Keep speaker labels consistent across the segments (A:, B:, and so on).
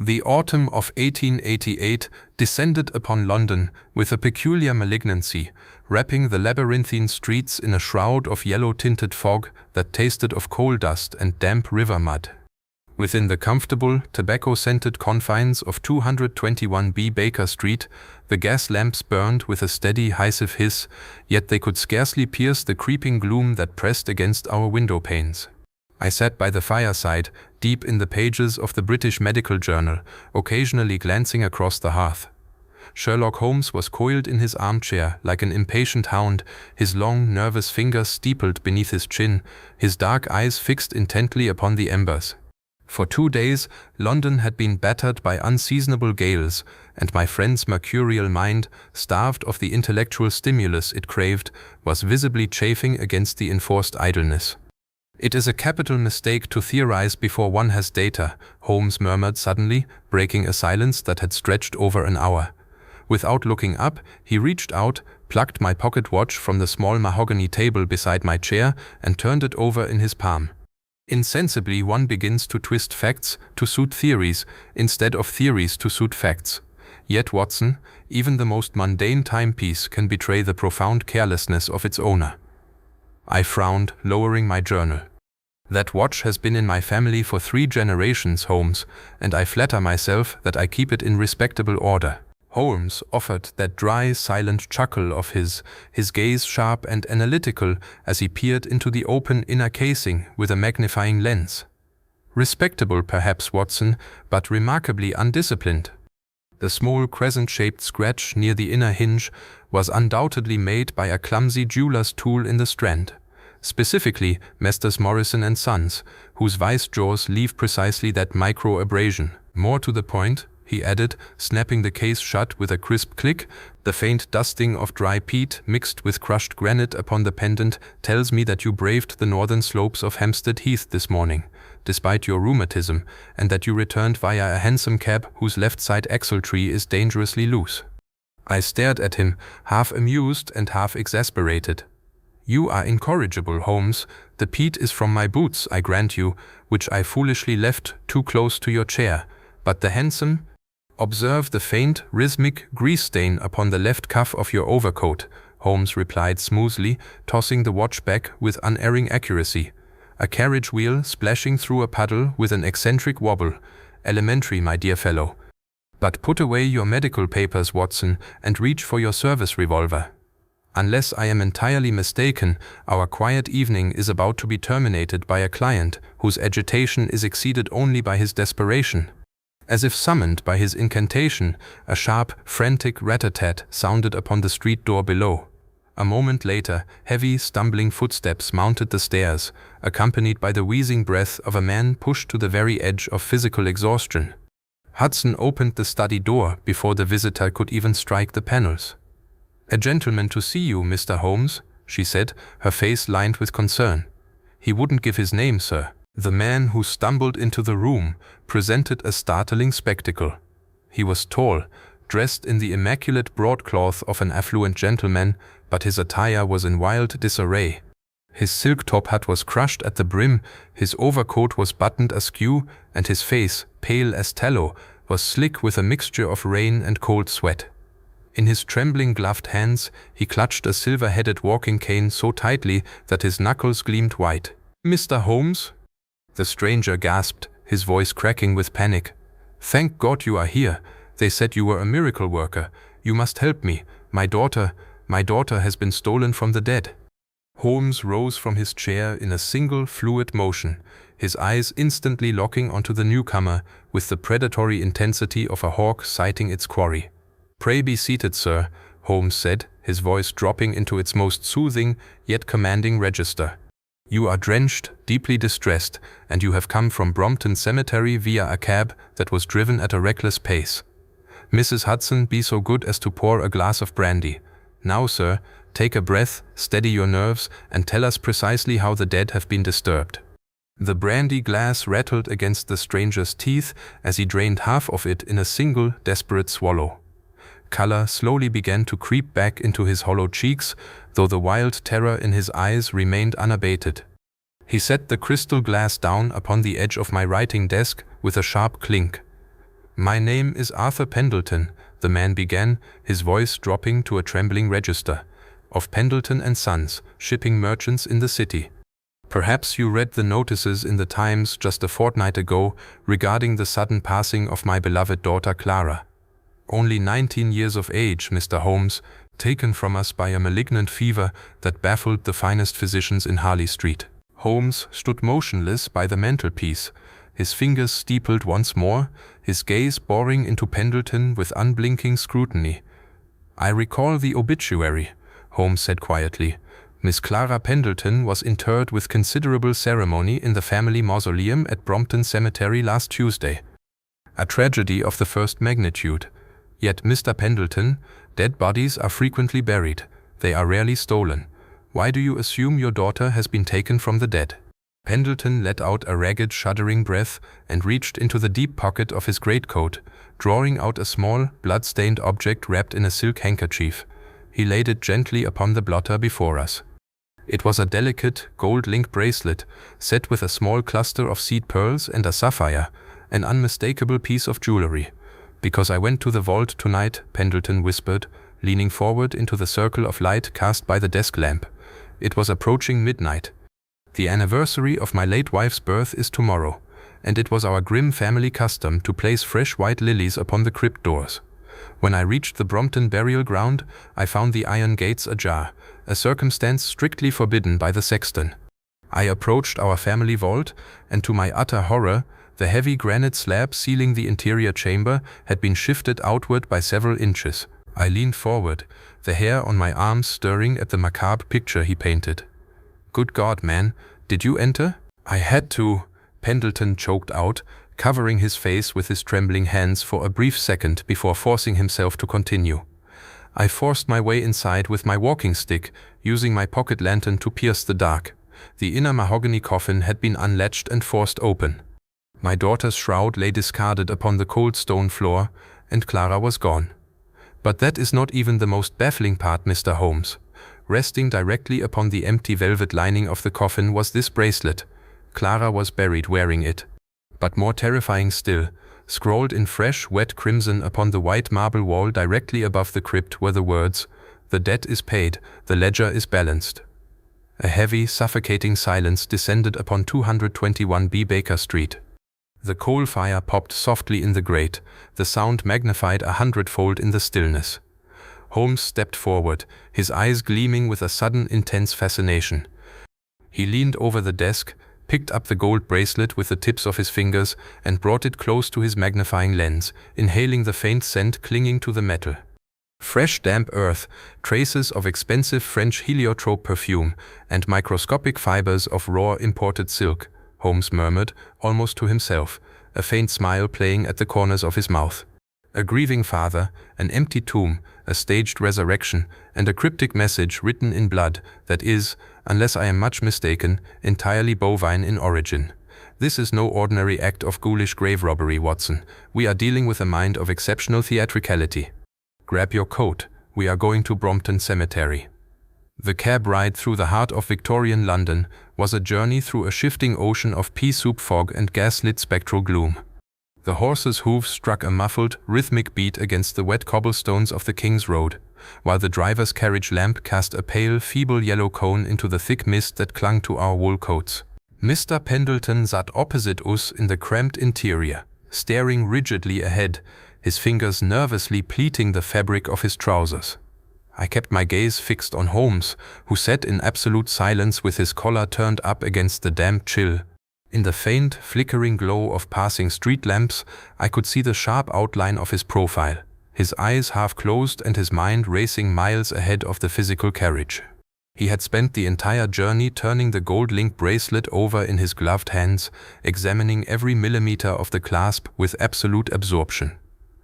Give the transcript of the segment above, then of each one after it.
A: The autumn of 1888 descended upon London with a peculiar malignancy, wrapping the labyrinthine streets in a shroud of yellow-tinted fog that tasted of coal dust and damp river mud. Within the comfortable, tobacco-scented confines of 221B Baker Street, the gas lamps burned with a steady hysive hiss, yet they could scarcely pierce the creeping gloom that pressed against our window panes. I sat by the fireside, deep in the pages of the British Medical Journal, occasionally glancing across the hearth. Sherlock Holmes was coiled in his armchair like an impatient hound, his long, nervous fingers steepled beneath his chin, his dark eyes fixed intently upon the embers. For 2 days, London had been battered by unseasonable gales, and my friend's mercurial mind, starved of the intellectual stimulus it craved, was visibly chafing against the enforced idleness. "It is a capital mistake to theorize before one has data," Holmes murmured suddenly, breaking a silence that had stretched over an hour. Without looking up, he reached out, plucked my pocket watch from the small mahogany table beside my chair, and turned it over in his palm. Insensibly, one begins to twist facts to suit theories, instead of theories to suit facts. Yet, Watson, even the most mundane timepiece can betray the profound carelessness of its owner. I frowned, lowering my journal. "That watch has been in my family for 3 generations, Holmes, and I flatter myself that I keep it in respectable order." Holmes offered that dry, silent chuckle of his gaze sharp and analytical as he peered into the open inner casing with a magnifying lens. "Respectable, perhaps, Watson, but remarkably undisciplined." The small crescent-shaped scratch near the inner hinge was undoubtedly made by a clumsy jeweler's tool in the Strand. Specifically, Messrs. Morrison and Sons, whose vice jaws leave precisely that micro-abrasion. "More to the point," he added, snapping the case shut with a crisp click, "the faint dusting of dry peat mixed with crushed granite upon the pendant tells me that you braved the northern slopes of Hampstead Heath this morning, despite your rheumatism, and that you returned via a hansom cab whose left side axle-tree is dangerously loose." I stared at him, half amused and half exasperated. "You are incorrigible, Holmes. The peat is from my boots, I grant you, which I foolishly left too close to your chair. But the hansom? Observe the faint, rhythmic grease stain upon the left cuff of your overcoat," Holmes replied smoothly, tossing the watch back with unerring accuracy. "A carriage wheel splashing through a puddle with an eccentric wobble. Elementary, my dear fellow. But put away your medical papers, Watson, and reach for your service revolver. Unless I am entirely mistaken, our quiet evening is about to be terminated by a client whose agitation is exceeded only by his desperation." As if summoned by his incantation, a sharp, frantic rat-a-tat sounded upon the street door below. A moment later, heavy, stumbling footsteps mounted the stairs, accompanied by the wheezing breath of a man pushed to the very edge of physical exhaustion. Hudson opened the study door before the visitor could even strike the panels. "A gentleman to see you, Mr. Holmes," she said, her face lined with concern. "He wouldn't give his name, sir." The man who stumbled into the room presented a startling spectacle. He was tall, dressed in the immaculate broadcloth of an affluent gentleman, but his attire was in wild disarray. His silk top hat was crushed at the brim, his overcoat was buttoned askew, and his face, pale as tallow, was slick with a mixture of rain and cold sweat. In his trembling gloved hands, he clutched a silver-headed walking cane so tightly that his knuckles gleamed white. "Mr. Holmes?" The stranger gasped, his voice cracking with panic. "Thank God you are here. They said you were a miracle worker. You must help me. My daughter has been stolen from the dead." Holmes rose from his chair in a single fluid motion, his eyes instantly locking onto the newcomer with the predatory intensity of a hawk sighting its quarry. "Pray be seated, sir," Holmes said, his voice dropping into its most soothing yet commanding register. "You are drenched, deeply distressed, and you have come from Brompton Cemetery via a cab that was driven at a reckless pace. Mrs. Hudson, be so good as to pour a glass of brandy. Now, sir, take a breath, steady your nerves, and tell us precisely how the dead have been disturbed." The brandy glass rattled against the stranger's teeth as he drained half of it in a single, desperate swallow. Color slowly began to creep back into his hollow cheeks, though the wild terror in his eyes remained unabated. He set the crystal glass down upon the edge of my writing desk with a sharp clink. "My name is Arthur Pendleton," the man began, his voice dropping to a trembling register, "of Pendleton and Sons, shipping merchants in the city. Perhaps you read the notices in the Times just a fortnight ago regarding the sudden passing of my beloved daughter Clara. Only 19 years of age, Mr. Holmes, taken from us by a malignant fever that baffled the finest physicians in Harley Street." Holmes stood motionless by the mantelpiece, his fingers steepled once more, his gaze boring into Pendleton with unblinking scrutiny. "I recall the obituary," Holmes said quietly. "Miss Clara Pendleton was interred with considerable ceremony in the family mausoleum at Brompton Cemetery last Tuesday. A tragedy of the first magnitude. Yet, Mr. Pendleton, dead bodies are frequently buried. They are rarely stolen. Why do you assume your daughter has been taken from the dead?" Pendleton let out a ragged, shuddering breath and reached into the deep pocket of his greatcoat, drawing out a small, blood-stained object wrapped in a silk handkerchief. He laid it gently upon the blotter before us. It was a delicate, gold-link bracelet, set with a small cluster of seed pearls and a sapphire, an unmistakable piece of jewelry. "Because I went to the vault tonight," Pendleton whispered, leaning forward into the circle of light cast by the desk lamp. "It was approaching midnight. The anniversary of my late wife's birth is tomorrow, and it was our grim family custom to place fresh white lilies upon the crypt doors. When I reached the Brompton burial ground, I found the iron gates ajar, a circumstance strictly forbidden by the sexton. I approached our family vault, and to my utter horror, the heavy granite slab sealing the interior chamber had been shifted outward by several inches. I leaned forward, the hair on my arms stirring at the macabre picture he painted. Good God, man, did you enter? I had to, Pendleton choked out, covering his face with his trembling hands for a brief second before forcing himself to continue. I forced my way inside with my walking stick, using my pocket lantern to pierce the dark. The inner mahogany coffin had been unlatched and forced open. My daughter's shroud lay discarded upon the cold stone floor, and Clara was gone. But that is not even the most baffling part, Mr. Holmes. Resting directly upon the empty velvet lining of the coffin was this bracelet. Clara was buried wearing it. But more terrifying still, scrawled in fresh, wet crimson upon the white marble wall directly above the crypt were the words, "The debt is paid, the ledger is balanced." A heavy, suffocating silence descended upon 221B Baker Street. The coal fire popped softly in the grate, the sound magnified 100-fold in the stillness. Holmes stepped forward, his eyes gleaming with a sudden, intense fascination. He leaned over the desk, picked up the gold bracelet with the tips of his fingers, and brought it close to his magnifying lens, inhaling the faint scent clinging to the metal. Fresh damp earth, traces of expensive French heliotrope perfume, and microscopic fibers of raw imported silk, Holmes murmured, almost to himself, a faint smile playing at the corners of his mouth. A grieving father, an empty tomb, a staged resurrection, and a cryptic message written in blood that is, unless I am much mistaken, entirely bovine in origin. This is no ordinary act of ghoulish grave robbery, Watson. We are dealing with a mind of exceptional theatricality. Grab your coat. We are going to Brompton Cemetery. The cab ride through the heart of Victorian London was a journey through a shifting ocean of pea-soup fog and gas-lit spectral gloom. The horse's hooves struck a muffled, rhythmic beat against the wet cobblestones of the King's Road, while the driver's carriage lamp cast a pale, feeble yellow cone into the thick mist that clung to our wool coats. Mr. Pendleton sat opposite us in the cramped interior, staring rigidly ahead, his fingers nervously pleating the fabric of his trousers. I kept my gaze fixed on Holmes, who sat in absolute silence with his collar turned up against the damp chill. In the faint, flickering glow of passing street lamps, I could see the sharp outline of his profile, his eyes half closed and his mind racing miles ahead of the physical carriage. He had spent the entire journey turning the gold-linked bracelet over in his gloved hands, examining every millimeter of the clasp with absolute absorption.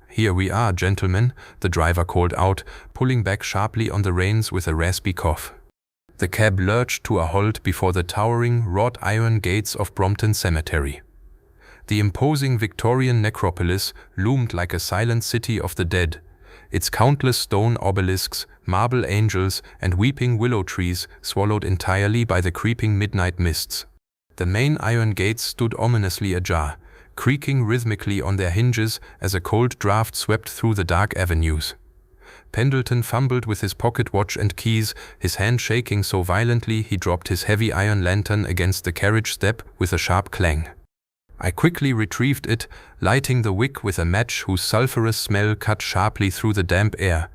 A: "Here we are, gentlemen," the driver called out, pulling back sharply on the reins with a raspy cough. The cab lurched to a halt before the towering, wrought iron gates of Brompton Cemetery. The imposing Victorian necropolis loomed like a silent city of the dead, its countless stone obelisks, marble angels, and weeping willow trees swallowed entirely by the creeping midnight mists. The main iron gates stood ominously ajar, creaking rhythmically on their hinges as a cold draft swept through the dark avenues. Pendleton fumbled with his pocket watch and keys, his hand shaking so violently he dropped his heavy iron lantern against the carriage step with a sharp clang. I quickly retrieved it, lighting the wick with a match whose sulphurous smell cut sharply through the damp air.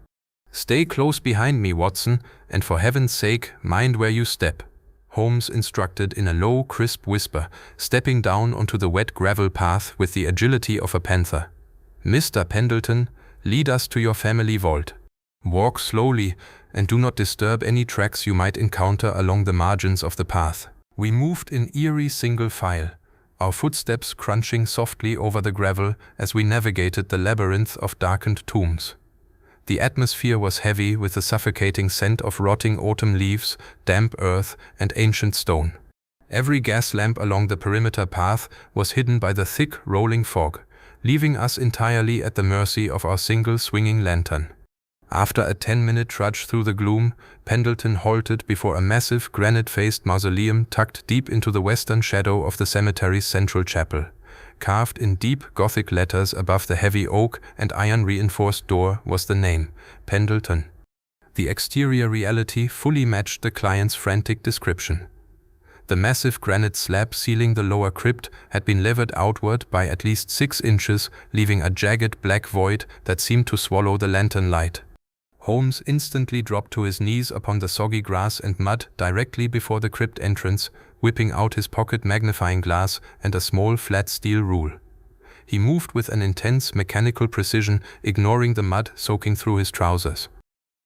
A: "Stay close behind me, Watson, and for heaven's sake, mind where you step," Holmes instructed in a low, crisp whisper, stepping down onto the wet gravel path with the agility of a panther. "Mr. Pendleton, lead us to your family vault. Walk slowly, and do not disturb any tracks you might encounter along the margins of the path." We moved in eerie single file, our footsteps crunching softly over the gravel as we navigated the labyrinth of darkened tombs. The atmosphere was heavy with the suffocating scent of rotting autumn leaves, damp earth, and ancient stone. Every gas lamp along the perimeter path was hidden by the thick, rolling fog, leaving us entirely at the mercy of our single swinging lantern. After a 10-minute trudge through the gloom, Pendleton halted before a massive granite-faced mausoleum tucked deep into the western shadow of the cemetery's central chapel. Carved in deep Gothic letters above the heavy oak and iron-reinforced door was the name, Pendleton. The exterior reality fully matched the client's frantic description. The massive granite slab sealing the lower crypt had been levered outward by at least 6 inches, leaving a jagged black void that seemed to swallow the lantern light. Holmes instantly dropped to his knees upon the soggy grass and mud directly before the crypt entrance, whipping out his pocket magnifying glass and a small flat steel rule. He moved with an intense mechanical precision, ignoring the mud soaking through his trousers.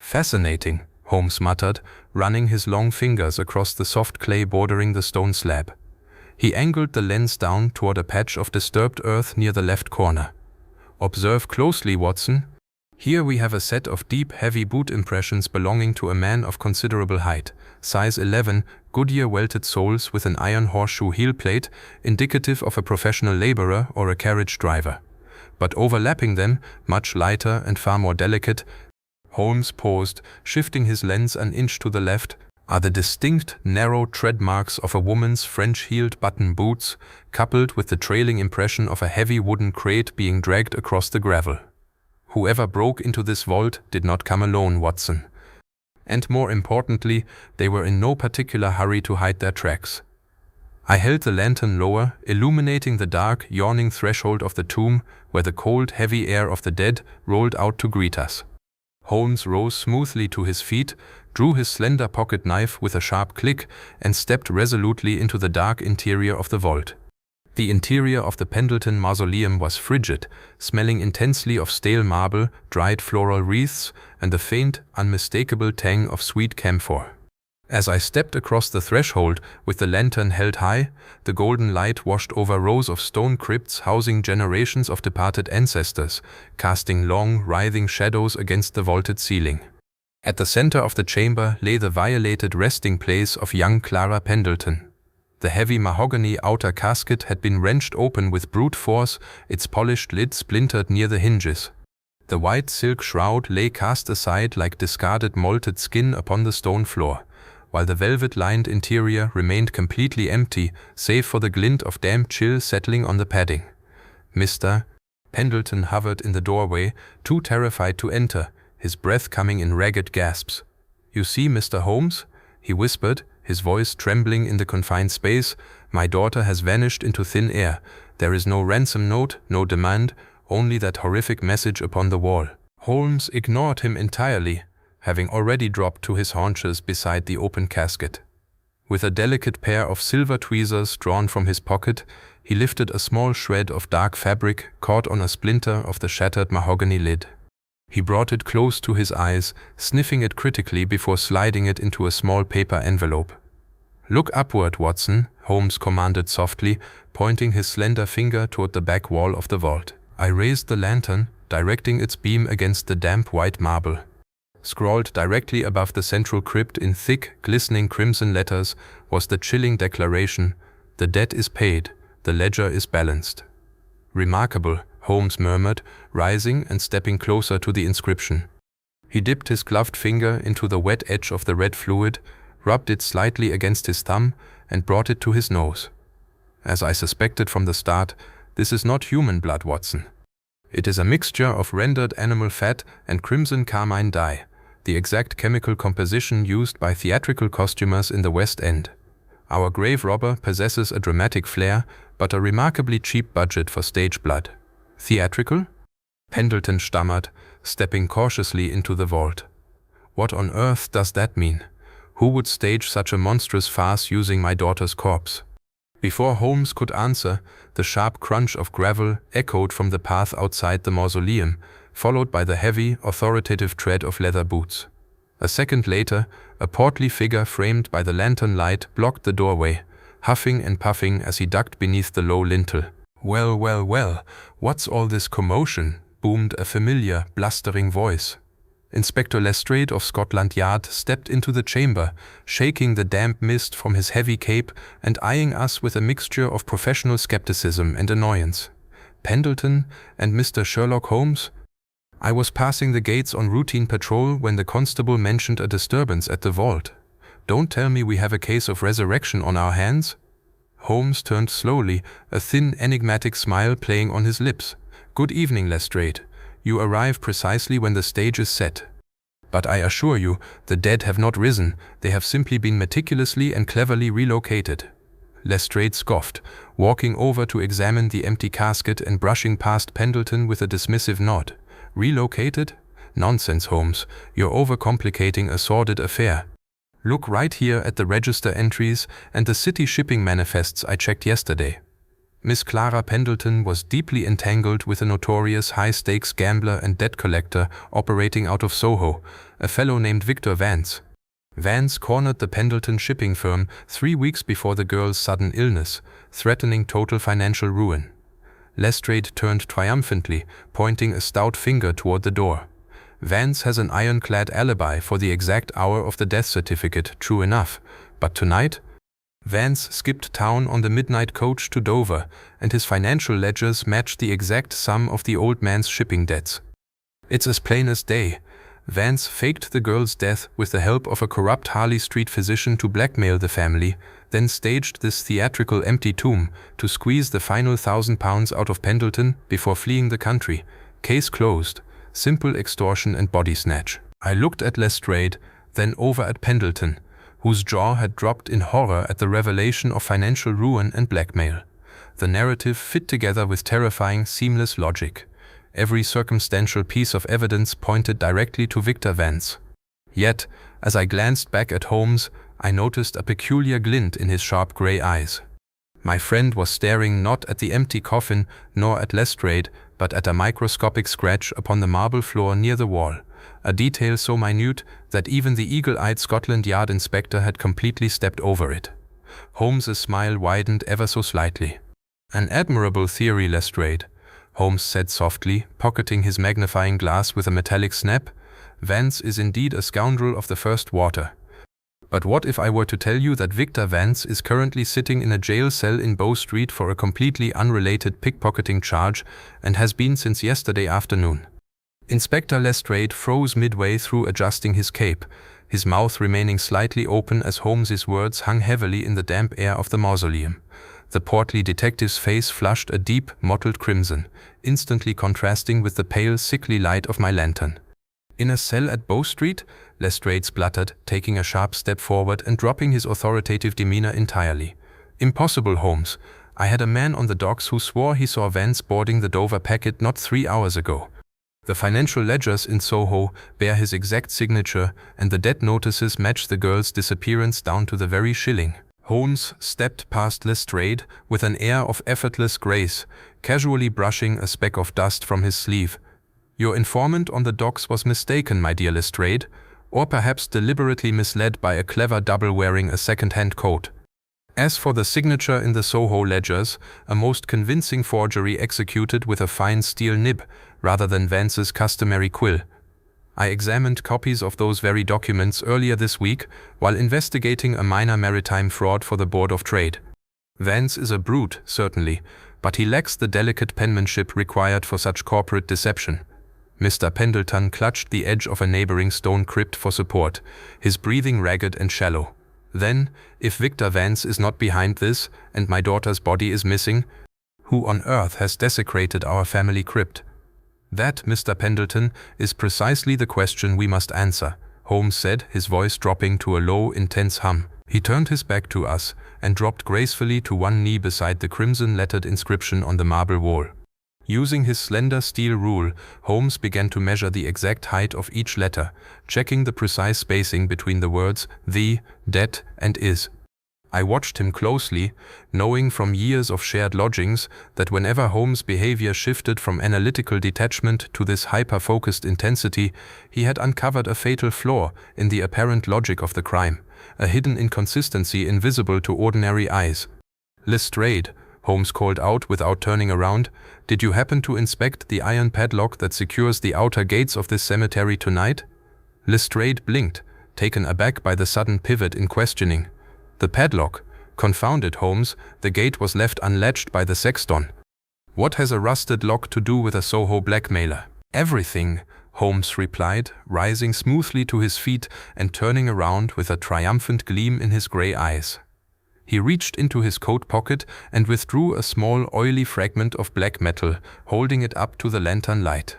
A: "Fascinating," Holmes muttered, running his long fingers across the soft clay bordering the stone slab. He angled the lens down toward a patch of disturbed earth near the left corner. "Observe closely, Watson. Here we have a set of deep, heavy boot impressions belonging to a man of considerable height, size 11, Goodyear welted soles with an iron horseshoe heel plate, indicative of a professional laborer or a carriage driver. But overlapping them, much lighter and far more delicate," Holmes paused, shifting his lens an inch to the left, "are the distinct, narrow tread marks of a woman's French-heeled button boots, coupled with the trailing impression of a heavy wooden crate being dragged across the gravel. Whoever broke into this vault did not come alone, Watson. And more importantly, they were in no particular hurry to hide their tracks." I held the lantern lower, illuminating the dark, yawning threshold of the tomb where the cold, heavy air of the dead rolled out to greet us. Holmes rose smoothly to his feet, drew his slender pocket knife with a sharp click, and stepped resolutely into the dark interior of the vault. The interior of the Pendleton mausoleum was frigid, smelling intensely of stale marble, dried floral wreaths, and the faint, unmistakable tang of sweet camphor. As I stepped across the threshold with the lantern held high, the golden light washed over rows of stone crypts housing generations of departed ancestors, casting long, writhing shadows against the vaulted ceiling. At the center of the chamber lay the violated resting place of young Clara Pendleton. The heavy mahogany outer casket had been wrenched open with brute force, its polished lid splintered near the hinges. The white silk shroud lay cast aside like discarded molted skin upon the stone floor, while the velvet-lined interior remained completely empty, save for the glint of damp chill settling on the padding. "Mr. Pendleton hovered in the doorway, too terrified to enter, his breath coming in ragged gasps. "You see, Mr. Holmes," he whispered, his voice trembling in the confined space, "my daughter has vanished into thin air. There is no ransom note, no demand, only that horrific message upon the wall." Holmes ignored him entirely, having already dropped to his haunches beside the open casket. With a delicate pair of silver tweezers drawn from his pocket, he lifted a small shred of dark fabric caught on a splinter of the shattered mahogany lid. He brought it close to his eyes, sniffing it critically before sliding it into a small paper envelope. "Look upward, Watson," Holmes commanded softly, pointing his slender finger toward the back wall of the vault. I raised the lantern, directing its beam against the damp white marble. Scrawled directly above the central crypt in thick, glistening crimson letters was the chilling declaration, "The debt is paid, the ledger is balanced." "Remarkable," Holmes murmured, rising and stepping closer to the inscription. He dipped his gloved finger into the wet edge of the red fluid, rubbed it slightly against his thumb, and brought it to his nose. As I suspected from the start, This is not human blood, Watson. It is a mixture of rendered animal fat and crimson carmine dye, the exact chemical composition used by theatrical costumers in the West End. Our grave robber possesses a dramatic flair, but a remarkably cheap budget for stage blood. Theatrical? Pendleton stammered, stepping cautiously into the vault. What on earth does that mean? Who would stage such a monstrous farce using my daughter's corpse? Before Holmes could answer, the sharp crunch of gravel echoed from the path outside the mausoleum, followed by the heavy, authoritative tread of leather boots. A second later, a portly figure framed by the lantern light blocked the doorway, huffing and puffing as he ducked beneath the low lintel. "Well, well, well, what's all this commotion?" boomed a familiar, blustering voice. Inspector Lestrade of Scotland Yard stepped into the chamber, shaking the damp mist from his heavy cape and eyeing us with a mixture of professional skepticism and annoyance. "Pendleton and Mr. Sherlock Holmes? I was passing the gates on routine patrol when the constable mentioned a disturbance at the vault. Don't tell me we have a case of resurrection on our hands?" Holmes turned slowly, a thin, enigmatic smile playing on his lips. "Good evening, Lestrade. You arrive precisely when the stage is set. But I assure you, the dead have not risen, they have simply been meticulously and cleverly relocated." Lestrade scoffed, walking over to examine the empty casket and brushing past Pendleton with a dismissive nod. "Relocated? Nonsense, Holmes. You're overcomplicating a sordid affair. Look right here at the register entries and the city shipping manifests I checked yesterday. Miss Clara Pendleton was deeply entangled with a notorious high-stakes gambler and debt collector operating out of Soho, a fellow named Victor Vance. Vance cornered the Pendleton shipping firm 3 weeks before the girl's sudden illness, threatening total financial ruin." Lestrade turned triumphantly, pointing a stout finger toward the door. "Vance has an ironclad alibi for the exact hour of the death certificate, true enough, but tonight? Vance skipped town on the midnight coach to Dover, and his financial ledgers matched the exact sum of the old man's shipping debts. It's as plain as day. Vance faked the girl's death with the help of a corrupt Harley Street physician to blackmail the family, then staged this theatrical empty tomb to squeeze the final £1,000 out of Pendleton before fleeing the country. Case closed. Simple extortion and body snatch." I looked at Lestrade, then over at Pendleton, whose jaw had dropped in horror at the revelation of financial ruin and blackmail. The narrative fit together with terrifying, seamless logic. Every circumstantial piece of evidence pointed directly to Victor Vance. Yet, as I glanced back at Holmes, I noticed a peculiar glint in his sharp grey eyes. My friend was staring not at the empty coffin nor at Lestrade, but at a microscopic scratch upon the marble floor near the wall, a detail so minute that even the eagle-eyed Scotland Yard inspector had completely stepped over it. Holmes's smile widened ever so slightly. "An admirable theory, Lestrade," Holmes said softly, pocketing his magnifying glass with a metallic snap. "Vance is indeed a scoundrel of the first water. But what if I were to tell you that Victor Vance is currently sitting in a jail cell in Bow Street for a completely unrelated pickpocketing charge and has been since yesterday afternoon?" Inspector Lestrade froze midway through adjusting his cape, his mouth remaining slightly open as Holmes's words hung heavily in the damp air of the mausoleum. The portly detective's face flushed a deep, mottled crimson, instantly contrasting with the pale, sickly light of my lantern. "In a cell at Bow Street?" Lestrade spluttered, taking a sharp step forward and dropping his authoritative demeanor entirely. "Impossible, Holmes. I had a man on the docks who swore he saw Vance boarding the Dover packet not 3 hours ago. The financial ledgers in Soho bear his exact signature, and the debt notices match the girl's disappearance down to the very shilling." Holmes stepped past Lestrade with an air of effortless grace, casually brushing a speck of dust from his sleeve. "Your informant on the docks was mistaken, my dear Lestrade, or perhaps deliberately misled by a clever double wearing a second-hand coat. As for the signature in the Soho ledgers, a most convincing forgery executed with a fine steel nib, rather than Vance's customary quill. I examined copies of those very documents earlier this week while investigating a minor maritime fraud for the Board of Trade. Vance is a brute, certainly, but he lacks the delicate penmanship required for such corporate deception." Mr. Pendleton clutched the edge of a neighboring stone crypt for support, his breathing ragged and shallow. "Then, if Victor Vance is not behind this, and my daughter's body is missing, Who on earth has desecrated our family crypt? That, Mr. Pendleton, is precisely the question we must answer, Holmes said, his voice dropping to a low, intense hum. He turned his back to us and dropped gracefully to one knee beside the crimson-lettered inscription on the marble wall. Using his slender steel rule, Holmes began to measure the exact height of each letter, checking the precise spacing between the words the, that, and is. I watched him closely, knowing from years of shared lodgings that whenever Holmes' behavior shifted from analytical detachment to this hyper-focused intensity, he had uncovered a fatal flaw in the apparent logic of the crime, a hidden inconsistency invisible to ordinary eyes. "Lestrade," Holmes called out without turning around, "did you happen to inspect the iron padlock that secures the outer gates of this cemetery tonight?" Lestrade blinked, taken aback by the sudden pivot in questioning. "The padlock? Confound it, Holmes, the gate was left unlatched by the sexton." "What has a rusted lock to do with a Soho blackmailer?" "Everything," Holmes replied, rising smoothly to his feet and turning around with a triumphant gleam in his grey eyes. He reached into his coat pocket and withdrew a small, oily fragment of black metal, holding it up to the lantern light.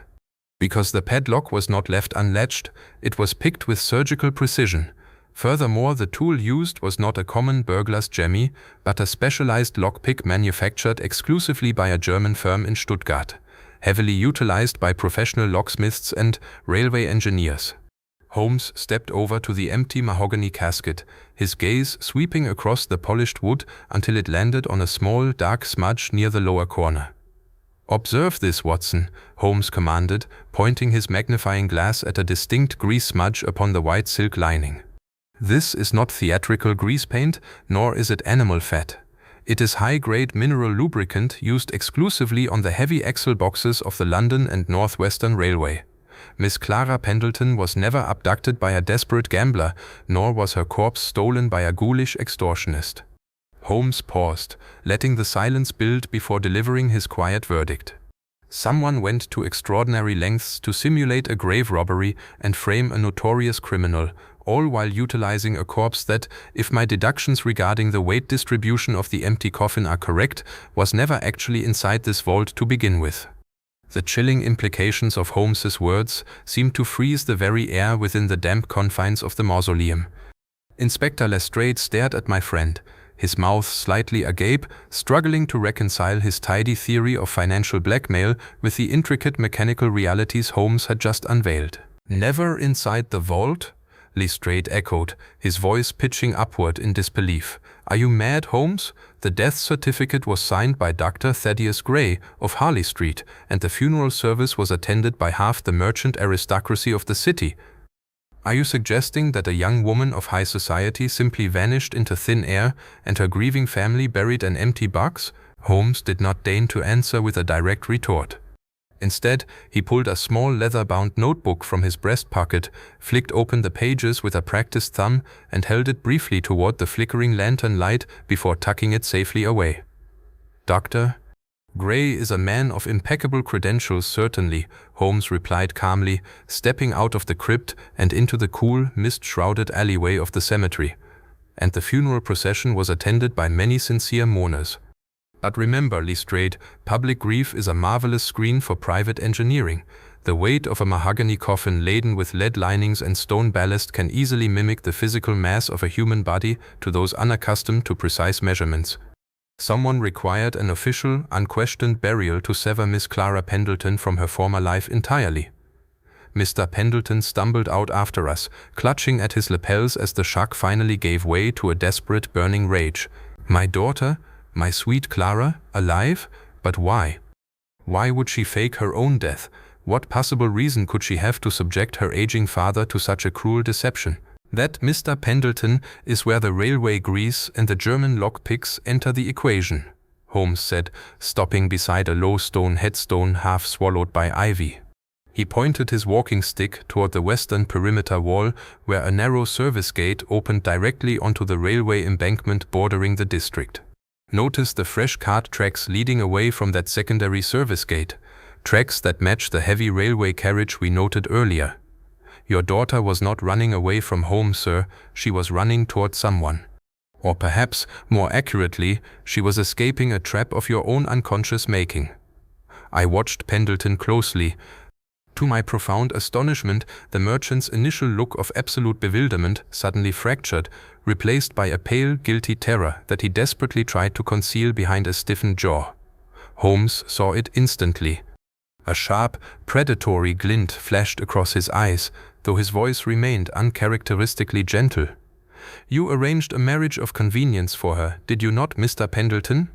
A: Because the padlock was not left unlatched, it was picked with surgical precision. Furthermore, the tool used was not a common burglar's jemmy, but a specialized lockpick manufactured exclusively by a German firm in Stuttgart, heavily utilized by professional locksmiths and railway engineers. Holmes stepped over to the empty mahogany casket, his gaze sweeping across the polished wood until it landed on a small, dark smudge near the lower corner. "Observe this, Watson," Holmes commanded, pointing his magnifying glass at a distinct grease smudge upon the white silk lining. "This is not theatrical grease paint, nor is it animal fat. It is high-grade mineral lubricant used exclusively on the heavy axle boxes of the London and North Western Railway. Miss Clara Pendleton was never abducted by a desperate gambler, nor was her corpse stolen by a ghoulish extortionist." Holmes paused, letting the silence build before delivering his quiet verdict. "Someone went to extraordinary lengths to simulate a grave robbery and frame a notorious criminal, all while utilizing a corpse that, if my deductions regarding the weight distribution of the empty coffin are correct, was never actually inside this vault to begin with." The chilling implications of Holmes's words seemed to freeze the very air within the damp confines of the mausoleum. Inspector Lestrade stared at my friend, his mouth slightly agape, struggling to reconcile his tidy theory of financial blackmail with the intricate mechanical realities Holmes had just unveiled. "Never inside the vault?" Lestrade echoed, his voice pitching upward in disbelief. "Are you mad, Holmes? The death certificate was signed by Dr. Thaddeus Gray of Harley Street, and the funeral service was attended by half the merchant aristocracy of the city. Are you suggesting that a young woman of high society simply vanished into thin air and her grieving family buried an empty box?" Holmes did not deign to answer with a direct retort. Instead, he pulled a small leather-bound notebook from his breast pocket, flicked open the pages with a practiced thumb, and held it briefly toward the flickering lantern light before tucking it safely away. "Dr. Gray is a man of impeccable credentials, certainly," Holmes replied calmly, stepping out of the crypt and into the cool, mist-shrouded alleyway of the cemetery. "And the funeral procession was attended by many sincere mourners. But remember, Lestrade, public grief is a marvelous screen for private engineering. The weight of a mahogany coffin laden with lead linings and stone ballast can easily mimic the physical mass of a human body to those unaccustomed to precise measurements. Someone required an official, unquestioned burial to sever Miss Clara Pendleton from her former life entirely." Mr. Pendleton stumbled out after us, clutching at his lapels as the shock finally gave way to a desperate, burning rage. "My daughter? My sweet Clara? Alive? But why? Why would she fake her own death? What possible reason could she have to subject her aging father to such a cruel deception?" "That, Mr. Pendleton, is where the railway grease and the German lockpicks enter the equation," Holmes said, stopping beside a low stone headstone half swallowed by ivy. He pointed his walking stick toward the western perimeter wall, where a narrow service gate opened directly onto the railway embankment bordering the district. "Notice the fresh cart tracks leading away from that secondary service gate, tracks that match the heavy railway carriage we noted earlier. Your daughter was not running away from home, sir, she was running toward someone." Or perhaps, more accurately, she was escaping a trap of your own unconscious making. I watched Pendleton closely. To my profound astonishment, the merchant's initial look of absolute bewilderment suddenly fractured, replaced by a pale, guilty terror that he desperately tried to conceal behind a stiffened jaw. Holmes saw it instantly. A sharp, predatory glint flashed across his eyes, though his voice remained uncharacteristically gentle. "You arranged a marriage of convenience for her, did you not, Mr. Pendleton?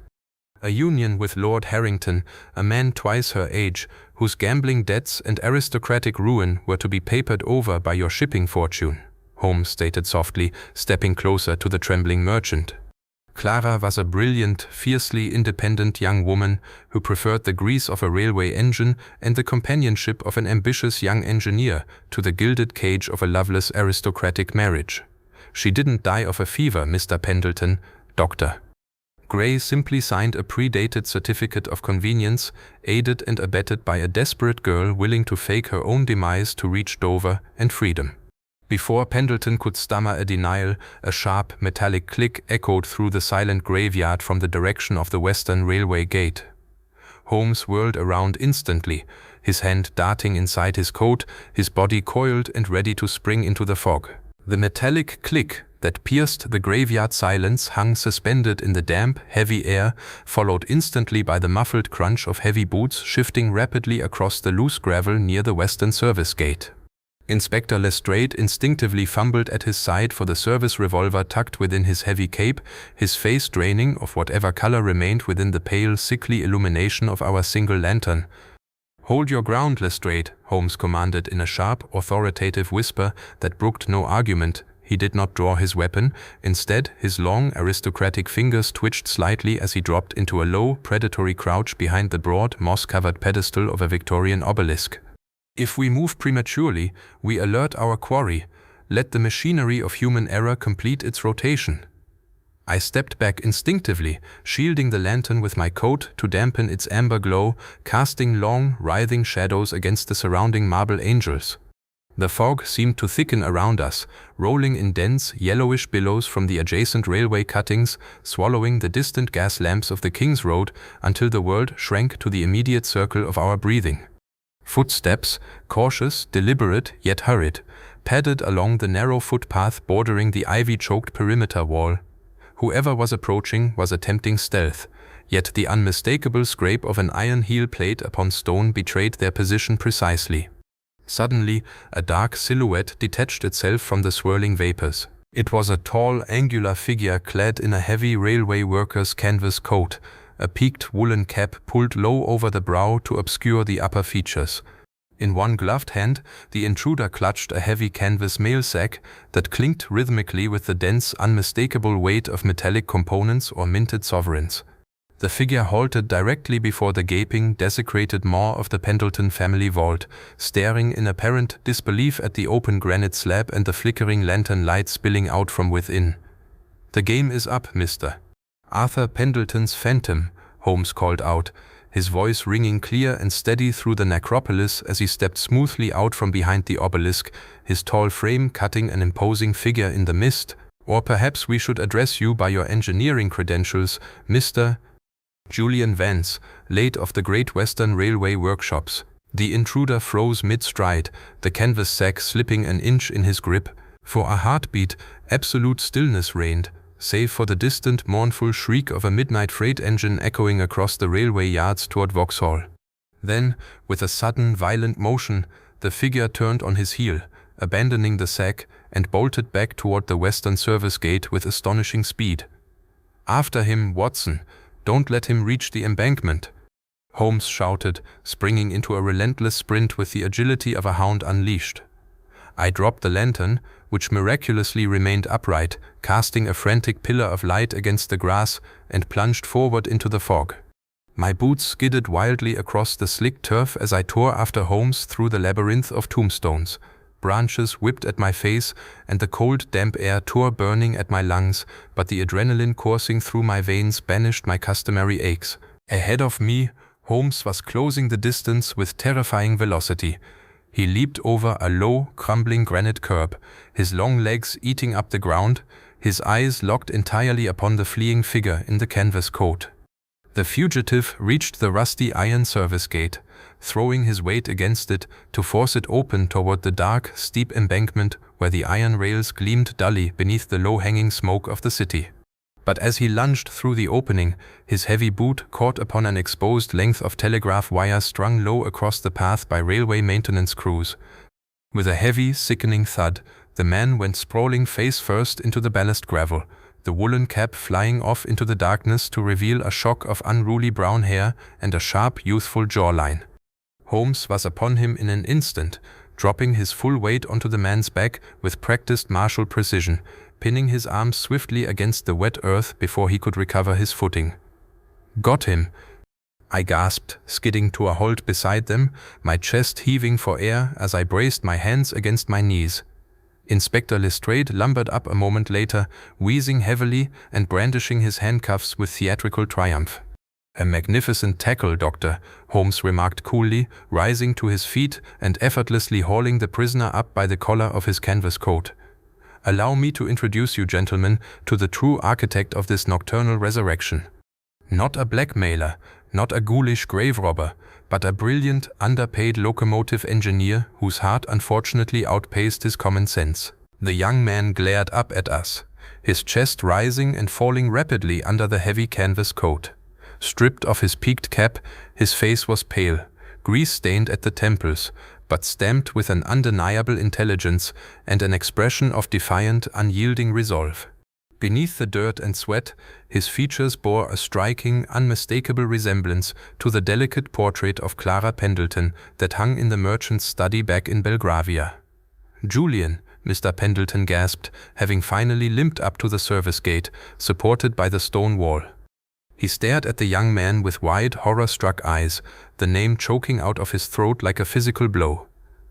A: A union with Lord Harrington, a man twice her age, whose gambling debts and aristocratic ruin were to be papered over by your shipping fortune," Holmes stated softly, stepping closer to the trembling merchant. Clara was a brilliant, fiercely independent young woman who preferred the grease of a railway engine and the companionship of an ambitious young engineer to the gilded cage of a loveless aristocratic marriage. She didn't die of a fever, Mr. Pendleton, Doctor. Gray simply signed a predated certificate of convenience, aided and abetted by a desperate girl willing to fake her own demise to reach Dover and freedom. Before Pendleton could stammer a denial, a sharp, metallic click echoed through the silent graveyard from the direction of the Western Railway gate. Holmes whirled around instantly, his hand darting inside his coat, his body coiled and ready to spring into the fog. The metallic click that pierced the graveyard silence hung suspended in the damp, heavy air, followed instantly by the muffled crunch of heavy boots shifting rapidly across the loose gravel near the Western Service gate. Inspector Lestrade instinctively fumbled at his side for the service revolver tucked within his heavy cape, his face draining of whatever color remained within the pale, sickly illumination of our single lantern. "Hold your ground, Lestrade," Holmes commanded in a sharp, authoritative whisper that brooked no argument. He did not draw his weapon. Instead, his long, aristocratic fingers twitched slightly as he dropped into a low, predatory crouch behind the broad, moss-covered pedestal of a Victorian obelisk. "If we move prematurely, we alert our quarry. Let the machinery of human error complete its rotation." I stepped back instinctively, shielding the lantern with my coat to dampen its amber glow, casting long, writhing shadows against the surrounding marble angels. The fog seemed to thicken around us, rolling in dense, yellowish billows from the adjacent railway cuttings, swallowing the distant gas lamps of the King's Road until the world shrank to the immediate circle of our breathing. Footsteps, cautious, deliberate, yet hurried, padded along the narrow footpath bordering the ivy-choked perimeter wall. Whoever was approaching was attempting stealth, yet the unmistakable scrape of an iron heel plate upon stone betrayed their position precisely. Suddenly, a dark silhouette detached itself from the swirling vapors. It was a tall, angular figure clad in a heavy railway worker's canvas coat, a peaked woolen cap pulled low over the brow to obscure the upper features. In one gloved hand, the intruder clutched a heavy canvas mail sack that clinked rhythmically with the dense, unmistakable weight of metallic components or minted sovereigns. The figure halted directly before the gaping, desecrated maw of the Pendleton family vault, staring in apparent disbelief at the open granite slab and the flickering lantern light spilling out from within. "The game is up, Mr. Arthur Pendleton's phantom," Holmes called out, his voice ringing clear and steady through the necropolis as he stepped smoothly out from behind the obelisk, his tall frame cutting an imposing figure in the mist. "Or perhaps we should address you by your engineering credentials, Mr. Julian Vance, late of the Great Western Railway workshops." The intruder froze mid-stride, the canvas sack slipping an inch in his grip. For a heartbeat, absolute stillness reigned, save for the distant, mournful shriek of a midnight freight engine echoing across the railway yards toward Vauxhall. Then, with a sudden, violent motion, the figure turned on his heel, abandoning the sack, and bolted back toward the Western Service gate with astonishing speed. "After him, Watson! Don't let him reach the embankment!" Holmes shouted, springing into a relentless sprint with the agility of a hound unleashed. I dropped the lantern, which miraculously remained upright, casting a frantic pillar of light against the grass, and plunged forward into the fog. My boots skidded wildly across the slick turf as I tore after Holmes through the labyrinth of tombstones. Branches whipped at my face, and the cold, damp air tore burning at my lungs, but the adrenaline coursing through my veins banished my customary aches. Ahead of me, Holmes was closing the distance with terrifying velocity. He leaped over a low, crumbling granite curb, his long legs eating up the ground, his eyes locked entirely upon the fleeing figure in the canvas coat. The fugitive reached the rusty iron service gate, throwing his weight against it to force it open toward the dark, steep embankment where the iron rails gleamed dully beneath the low-hanging smoke of the city. But as he lunged through the opening, his heavy boot caught upon an exposed length of telegraph wire strung low across the path by railway maintenance crews. With a heavy, sickening thud, the man went sprawling face first into the ballast gravel, the woolen cap flying off into the darkness to reveal a shock of unruly brown hair and a sharp, youthful jawline. Holmes was upon him in an instant, dropping his full weight onto the man's back with practiced martial precision, pinning his arms swiftly against the wet earth before he could recover his footing. "Got him," I gasped, skidding to a halt beside them, my chest heaving for air as I braced my hands against my knees. Inspector Lestrade lumbered up a moment later, wheezing heavily and brandishing his handcuffs with theatrical triumph. "A magnificent tackle, Doctor," Holmes remarked coolly, rising to his feet and effortlessly hauling the prisoner up by the collar of his canvas coat. "Allow me to introduce you, gentlemen, to the true architect of this nocturnal resurrection. Not a blackmailer, not a ghoulish grave robber, but a brilliant, underpaid locomotive engineer whose heart unfortunately outpaced his common sense." The young man glared up at us, his chest rising and falling rapidly under the heavy canvas coat. Stripped of his peaked cap, his face was pale, grease-stained at the temples, but stamped with an undeniable intelligence and an expression of defiant, unyielding resolve. Beneath the dirt and sweat, his features bore a striking, unmistakable resemblance to the delicate portrait of Clara Pendleton that hung in the merchant's study back in Belgravia. "Julian," Mr. Pendleton gasped, having finally limped up to the service gate, supported by the stone wall. He stared at the young man with wide, horror-struck eyes, the name choking out of his throat like a physical blow.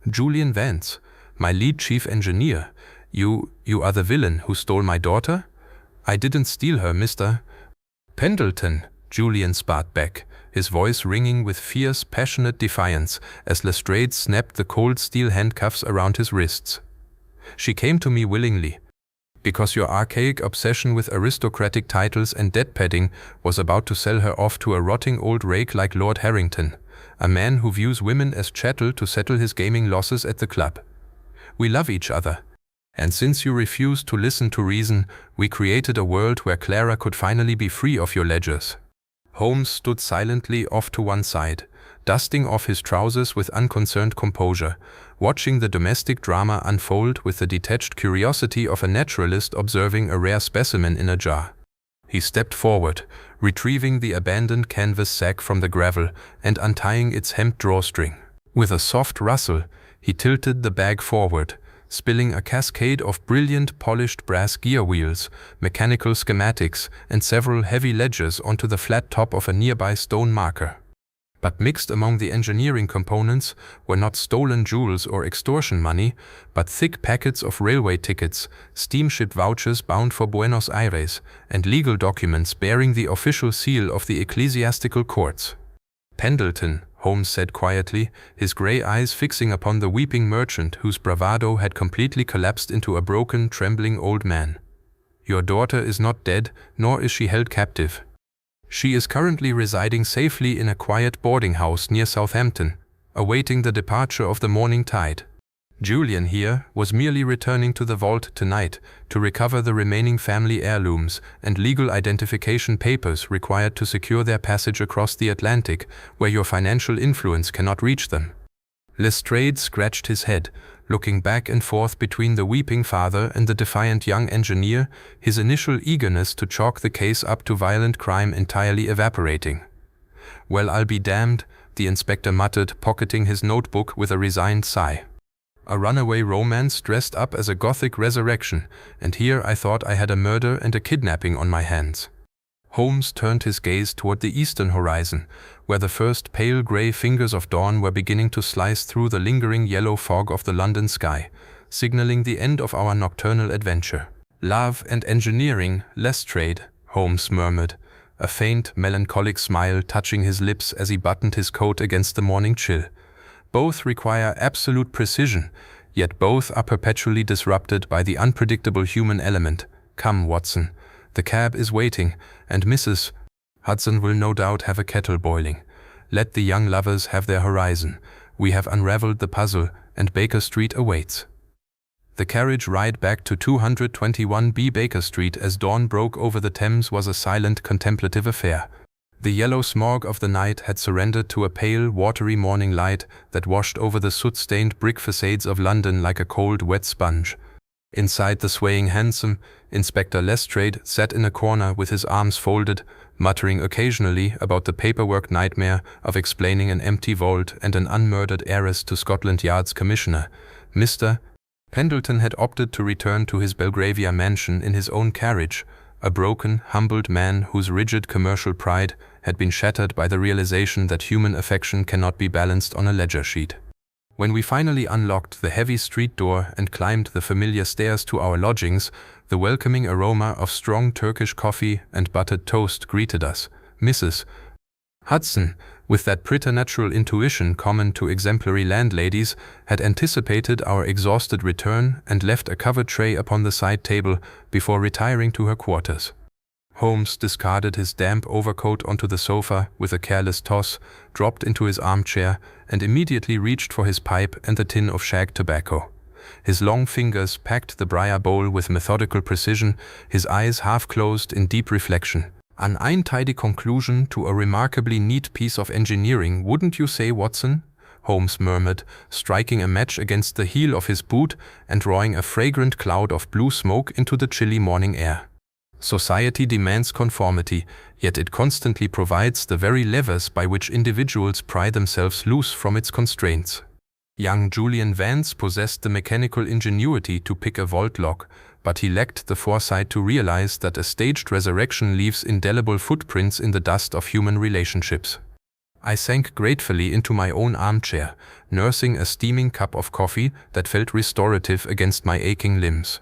A: "Julian Vance, my lead chief engineer. You are the villain who stole my daughter?" "I didn't steal her, Mr. Pendleton," Julian spat back, his voice ringing with fierce, passionate defiance as Lestrade snapped the cold steel handcuffs around his wrists. "She came to me willingly, because your archaic obsession with aristocratic titles and debt padding was about to sell her off to a rotting old rake like Lord Harrington, a man who views women as chattel to settle his gaming losses at the club. We love each other, and since you refused to listen to reason, we created a world where Clara could finally be free of your ledgers." Holmes stood silently off to one side, dusting off his trousers with unconcerned composure, watching the domestic drama unfold with the detached curiosity of a naturalist observing a rare specimen in a jar. He stepped forward, retrieving the abandoned canvas sack from the gravel and untying its hemp drawstring. With a soft rustle, he tilted the bag forward, spilling a cascade of brilliant polished brass gear wheels, mechanical schematics, and several heavy ledgers onto the flat top of a nearby stone marker. But mixed among the engineering components were not stolen jewels or extortion money, but thick packets of railway tickets, steamship vouchers bound for Buenos Aires, and legal documents bearing the official seal of the ecclesiastical courts. "Pendleton," Holmes said quietly, his grey eyes fixing upon the weeping merchant whose bravado had completely collapsed into a broken, trembling old man. "Your daughter is not dead, nor is she held captive. She is currently residing safely in a quiet boarding house near Southampton, awaiting the departure of the morning tide. Julian here was merely returning to the vault tonight to recover the remaining family heirlooms and legal identification papers required to secure their passage across the Atlantic, where your financial influence cannot reach them." Lestrade scratched his head, looking back and forth between the weeping father and the defiant young engineer, his initial eagerness to chalk the case up to violent crime entirely evaporating. "Well, I'll be damned," the inspector muttered, pocketing his notebook with a resigned sigh. "A runaway romance dressed up as a Gothic resurrection, and here I thought I had a murder and a kidnapping on my hands." Holmes turned his gaze toward the eastern horizon, where the first pale grey fingers of dawn were beginning to slice through the lingering yellow fog of the London sky, signaling the end of our nocturnal adventure. "Love and engineering, Lestrade," Holmes murmured, a faint, melancholic smile touching his lips as he buttoned his coat against the morning chill. "Both require absolute precision, yet both are perpetually disrupted by the unpredictable human element. "Come, Watson. The cab is waiting, and Mrs. Hudson will no doubt have a kettle boiling. Let the young lovers have their horizon. We have unraveled the puzzle, and Baker Street awaits." The carriage ride back to 221B Baker Street as dawn broke over the Thames was a silent, contemplative affair. The yellow smog of the night had surrendered to a pale, watery morning light that washed over the soot-stained brick facades of London like a cold, wet sponge. Inside the swaying hansom, Inspector Lestrade sat in a corner with his arms folded, muttering occasionally about the paperwork nightmare of explaining an empty vault and an unmurdered heiress to Scotland Yard's commissioner. Mr. Pendleton had opted to return to his Belgravia mansion in his own carriage, a broken, humbled man whose rigid commercial pride had been shattered by the realization that human affection cannot be balanced on a ledger sheet. When we finally unlocked the heavy street door and climbed the familiar stairs to our lodgings, the welcoming aroma of strong Turkish coffee and buttered toast greeted us. Mrs. Hudson, with that preternatural intuition common to exemplary landladies, had anticipated our exhausted return and left a covered tray upon the side table before retiring to her quarters. Holmes discarded his damp overcoat onto the sofa with a careless toss, dropped into his armchair, and immediately reached for his pipe and the tin of shag tobacco. His long fingers packed the briar bowl with methodical precision, his eyes half closed in deep reflection. "An untidy conclusion to a remarkably neat piece of engineering, wouldn't you say, Watson?" Holmes murmured, striking a match against the heel of his boot and drawing a fragrant cloud of blue smoke into the chilly morning air. "Society demands conformity, yet it constantly provides the very levers by which individuals pry themselves loose from its constraints." Young Julian Vance possessed the mechanical ingenuity to pick a vault lock, but he lacked the foresight to realize that a staged resurrection leaves indelible footprints in the dust of human relationships. I sank gratefully into my own armchair, nursing a steaming cup of coffee that felt restorative against my aching limbs.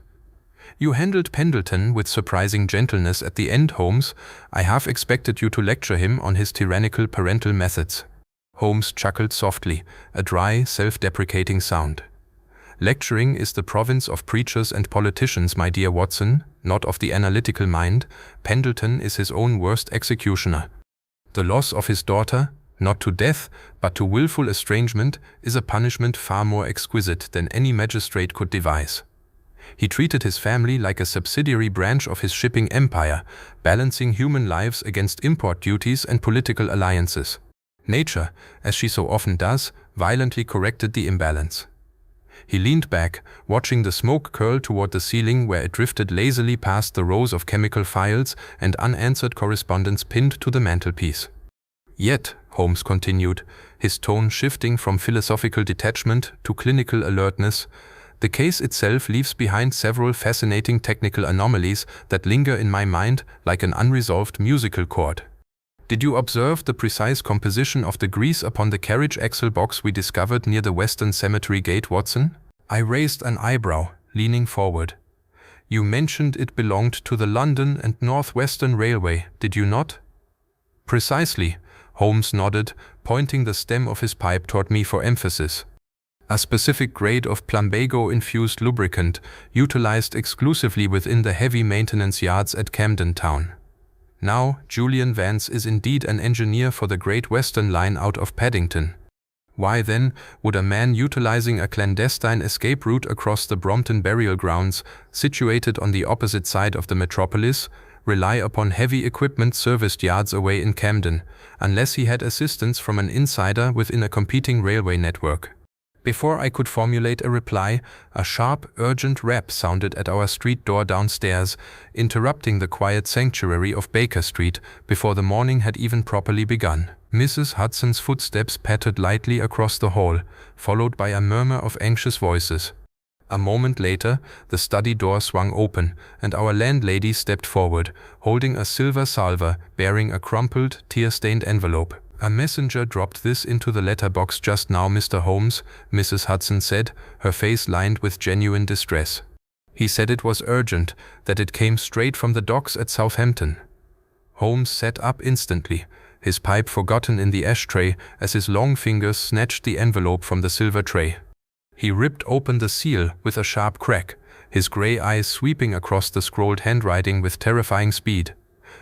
A: "You handled Pendleton with surprising gentleness at the end, Holmes. I half expected you to lecture him on his tyrannical parental methods." Holmes chuckled softly, a dry, self-deprecating sound. "Lecturing is the province of preachers and politicians, my dear Watson, not of the analytical mind. Pendleton is his own worst executioner. The loss of his daughter, not to death, but to willful estrangement, is a punishment far more exquisite than any magistrate could devise. He treated his family like a subsidiary branch of his shipping empire, balancing human lives against import duties and political alliances. Nature, as she so often does, violently corrected the imbalance." He leaned back, watching the smoke curl toward the ceiling where it drifted lazily past the rows of chemical files and unanswered correspondence pinned to the mantelpiece. "Yet," Holmes continued, his tone shifting from philosophical detachment to clinical alertness, "the case itself leaves behind several fascinating technical anomalies that linger in my mind like an unresolved musical chord. Did you observe the precise composition of the grease upon the carriage axle box we discovered near the Western Cemetery gate, Watson?" I raised an eyebrow, leaning forward. "You mentioned it belonged to the London and North Western Railway, did you not?" "Precisely," Holmes nodded, pointing the stem of his pipe toward me for emphasis. "A specific grade of plumbago-infused lubricant, utilized exclusively within the heavy maintenance yards at Camden Town. Now, Julian Vance is indeed an engineer for the Great Western Line out of Paddington. Why then would a man utilizing a clandestine escape route across the Brompton burial grounds, situated on the opposite side of the metropolis, rely upon heavy equipment serviced yards away in Camden, unless he had assistance from an insider within a competing railway network?" Before I could formulate a reply, a sharp, urgent rap sounded at our street door downstairs, interrupting the quiet sanctuary of Baker Street before the morning had even properly begun. Mrs. Hudson's footsteps pattered lightly across the hall, followed by a murmur of anxious voices. A moment later, the study door swung open, and our landlady stepped forward, holding a silver salver bearing a crumpled, tear-stained envelope. "A messenger dropped this into the letterbox just now, Mr. Holmes," Mrs. Hudson said, her face lined with genuine distress. "He said it was urgent, that it came straight from the docks at Southampton." Holmes sat up instantly, his pipe forgotten in the ashtray as his long fingers snatched the envelope from the silver tray. He ripped open the seal with a sharp crack, his grey eyes sweeping across the scrolled handwriting with terrifying speed.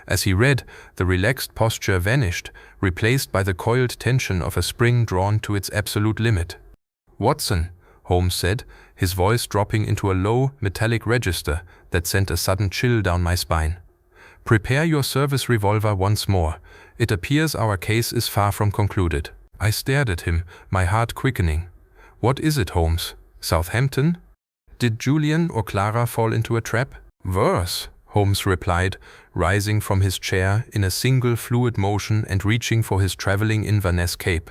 A: As he read, the relaxed posture vanished, replaced by the coiled tension of a spring drawn to its absolute limit. "Watson," Holmes said, his voice dropping into a low, metallic register that sent a sudden chill down my spine. "Prepare your service revolver once more. It appears our case is far from concluded." I stared at him, my heart quickening. "What is it, Holmes? Southampton? Did Julian or Clara fall into a trap?" "Worse," Holmes replied, rising from his chair in a single fluid motion and reaching for his traveling Inverness cape.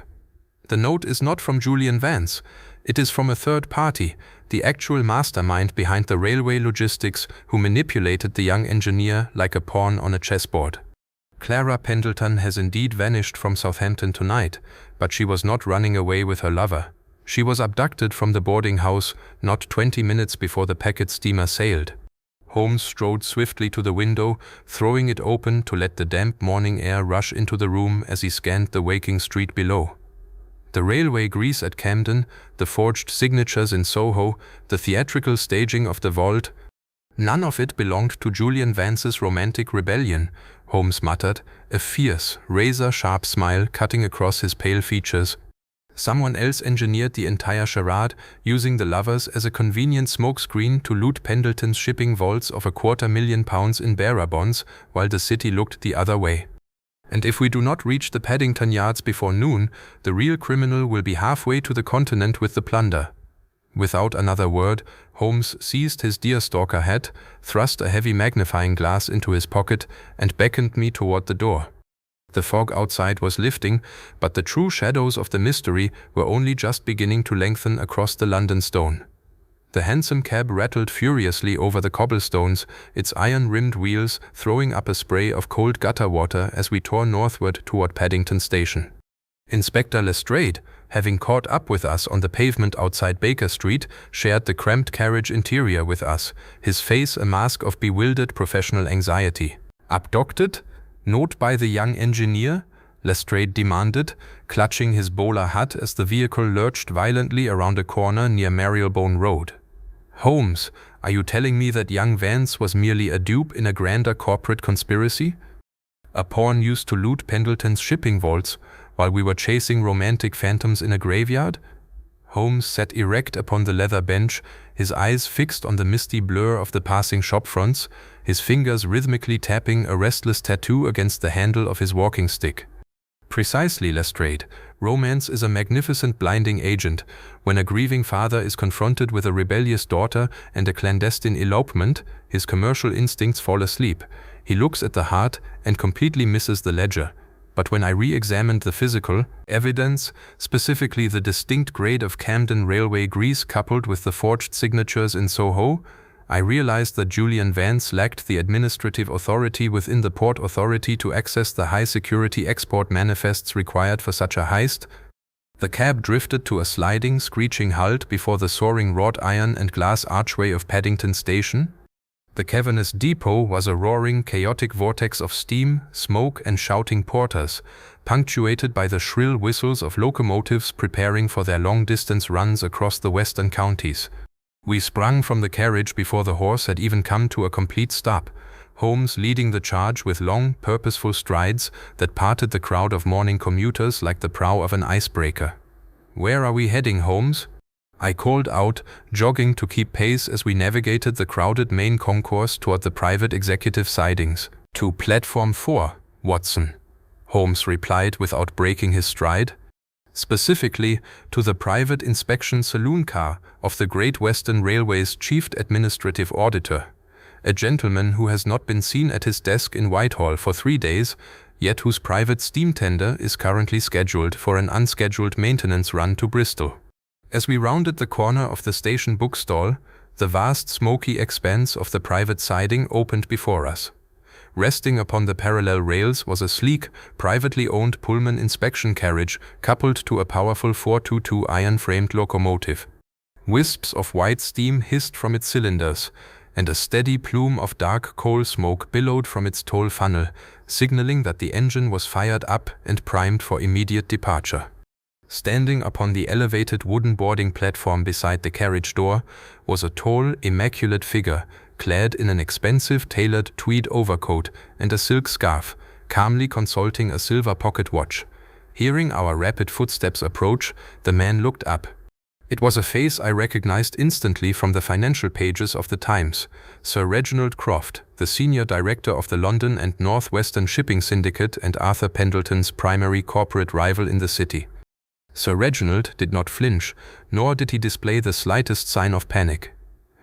A: "The note is not from Julian Vance. It is from a third party, the actual mastermind behind the railway logistics who manipulated the young engineer like a pawn on a chessboard. Clara Pendleton has indeed vanished from Southampton tonight, but she was not running away with her lover. She was abducted from the boarding house not 20 minutes before the packet steamer sailed." Holmes strode swiftly to the window, throwing it open to let the damp morning air rush into the room as he scanned the waking street below. The railway grease at Camden, the forged signatures in Soho, the theatrical staging of the vault, none of it belonged to Julian Vance's romantic rebellion, Holmes muttered, a fierce, razor-sharp smile cutting across his pale features. Someone else engineered the entire charade, using the lovers as a convenient smokescreen to loot Pendleton's shipping vaults of £250,000 in bearer bonds while the city looked the other way. And if we do not reach the Paddington yards before noon, the real criminal will be halfway to the continent with the plunder. Without another word, Holmes seized his deerstalker hat, thrust a heavy magnifying glass into his pocket, and beckoned me toward the door. The fog outside was lifting, but the true shadows of the mystery were only just beginning to lengthen across the London stone. The hansom cab rattled furiously over the cobblestones, its iron-rimmed wheels throwing up a spray of cold gutter water as we tore northward toward Paddington Station. Inspector Lestrade, having caught up with us on the pavement outside Baker Street, shared the cramped carriage interior with us, his face a mask of bewildered professional anxiety. "Abducted? Not by the young engineer?" Lestrade demanded, clutching his bowler hat as the vehicle lurched violently around a corner near Marylebone Road. "Holmes, are you telling me that young Vance was merely a dupe in a grander corporate conspiracy? A pawn used to loot Pendleton's shipping vaults while we were chasing romantic phantoms in a graveyard?" Holmes sat erect upon the leather bench, his eyes fixed on the misty blur of the passing shop fronts, his fingers rhythmically tapping a restless tattoo against the handle of his walking stick. "Precisely, Lestrade. Romance is a magnificent blinding agent. When a grieving father is confronted with a rebellious daughter and a clandestine elopement, his commercial instincts fall asleep. He looks at the heart and completely misses the ledger. But when I re-examined the physical evidence, specifically the distinct grade of Camden railway grease coupled with the forged signatures in Soho, I realized that Julian Vance lacked the administrative authority within the Port Authority to access the high-security export manifests required for such a heist. The cab drifted to a sliding, screeching halt before the soaring wrought iron and glass archway of Paddington Station. The cavernous depot was a roaring, chaotic vortex of steam, smoke, and shouting porters, punctuated by the shrill whistles of locomotives preparing for their long-distance runs across the western counties. We sprung from the carriage before the horse had even come to a complete stop, Holmes leading the charge with long, purposeful strides that parted the crowd of morning commuters like the prow of an icebreaker. "Where are we heading, Holmes?" I called out, jogging to keep pace as we navigated the crowded main concourse toward the private executive sidings. "To Platform 4, Watson," Holmes replied without breaking his stride. "Specifically, to the private inspection saloon car of the Great Western Railway's chief administrative auditor, a gentleman who has not been seen at his desk in Whitehall for 3 days, yet whose private steam tender is currently scheduled for an unscheduled maintenance run to Bristol." As we rounded the corner of the station bookstall, the vast smoky expanse of the private siding opened before us. Resting upon the parallel rails was a sleek, privately owned Pullman inspection carriage coupled to a powerful 422 iron-framed locomotive. Wisps of white steam hissed from its cylinders, and a steady plume of dark coal smoke billowed from its tall funnel, signaling that the engine was fired up and primed for immediate departure. Standing upon the elevated wooden boarding platform beside the carriage door was a tall, immaculate figure, clad in an expensive tailored tweed overcoat and a silk scarf, calmly consulting a silver pocket watch. Hearing our rapid footsteps approach, the man looked up. It was a face I recognized instantly from the financial pages of the Times. Sir Reginald Croft, the senior director of the London and North Western Shipping Syndicate and Arthur Pendleton's primary corporate rival in the city. Sir Reginald did not flinch, nor did he display the slightest sign of panic.